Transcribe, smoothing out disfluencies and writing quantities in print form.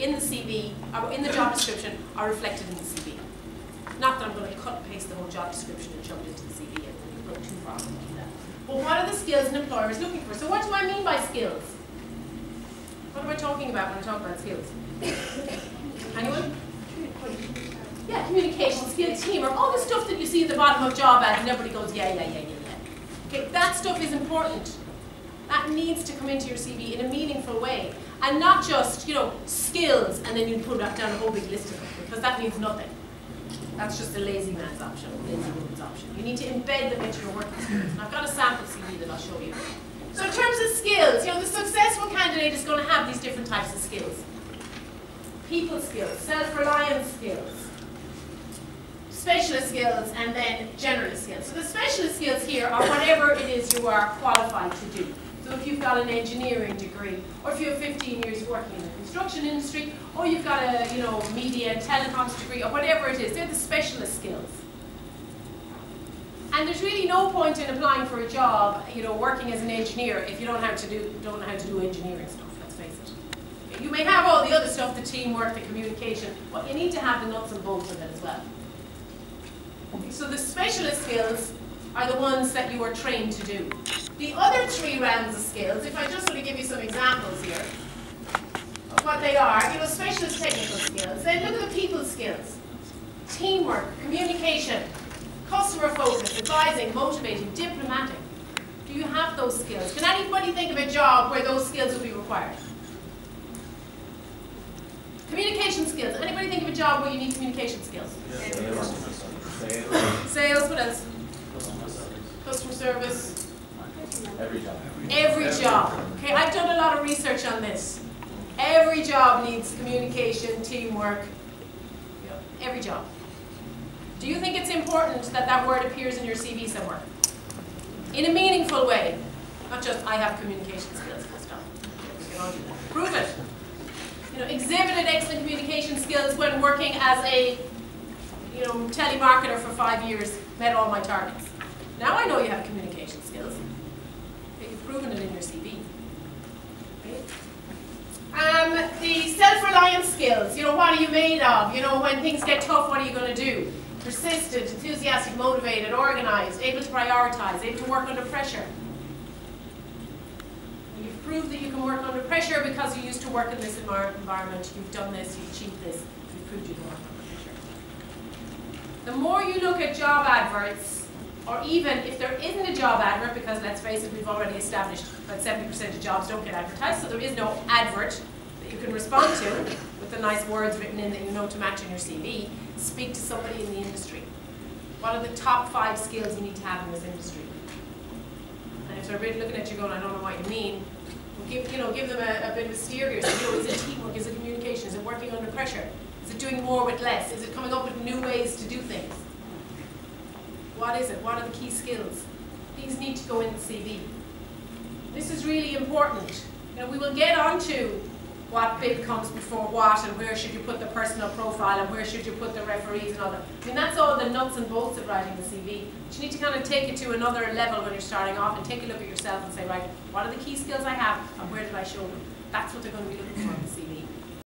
in the CV, or in the job description, are reflected in the CV. Not that I'm going to cut and paste the whole job description and shove it into the CV and go too far into that. But what are the skills an employer is looking for? So what do I mean by skills? What am I talking about when I talk about skills? Anyone? Yeah, communication, skills, teamwork, all the stuff that you see at the bottom of job ads and everybody goes, yeah. Okay, that stuff is important. That needs to come into your CV in a meaningful way. And not just, skills and then you put down a whole big list of them, because that means nothing. That's just a lazy man's option, lazy woman's option. You need to embed them into your work experience. And I've got a sample CV that I'll show you. So in terms of skills, the successful candidate is going to have these different types of skills. People skills, self-reliance skills, specialist skills, and then generalist skills. So the specialist skills here are whatever it is you are qualified to do. So if you've got an engineering degree, or if you have 15 years working in the construction industry, or you've got a media and telecoms degree, or whatever it is, they're the specialist skills. And there's really no point in applying for a job, working as an engineer if you don't know how to do engineering stuff. Let's face it. You may have all the other stuff, the teamwork, the communication, but you need to have the nuts and bolts of it as well. Okay, so the specialist skills are the ones that you are trained to do. The other three rounds of skills, if I just sort of give you some examples here of what they are, specialist technical skills. Then look at the people skills. Teamwork, communication, customer focus, advising, motivating, diplomatic. Do you have those skills? Can anybody think of a job where those skills would be required? Communication skills. Anybody think of a job where you need communication skills? Sales, what else? Customer service. Every job. Every job. Okay, I've done a lot of research on this. Every job needs communication, teamwork. Every job. Do you think it's important that that word appears in your CV somewhere? In a meaningful way. Not just, I have communication skills. Stop. We can all do that. Prove it. Exhibited excellent communication skills when working as a telemarketer for 5 years, met all my targets. Now I know you have communication skills. Okay, you've proven it in your CV. Okay. The self-reliance skills, what are you made of? When things get tough, what are you going to do? Persistent, enthusiastic, motivated, organized, able to prioritize, able to work under pressure. And you've proved that you can work under pressure because you used to work in this environment. You've done this, you've achieved this, you've proved you can work under pressure. The more you look at job adverts, or even if there isn't a job advert, because let's face it, we've already established that 70% of jobs don't get advertised, so there is no advert that you can respond to with the nice words written in that you know to match in your CV. Speak to somebody in the industry. What are the top 5 skills you need to have in this industry? And if they're really looking at you going, I don't know what you mean, well, give them a bit of a steer here. So, is it teamwork? Is it communication? Is it working under pressure? Is it doing more with less? Is it coming up with new ways to do things? What is it? What are the key skills? These need to go in the CV. This is really important. We will get onto what bit comes before what and where should you put the personal profile and where should you put the referees and all that. That's all the nuts and bolts of writing the CV. But you need to kind of take it to another level when you're starting off and take a look at yourself and say, right, what are the key skills I have and where did I show them? That's what they're going to be looking for in the CV.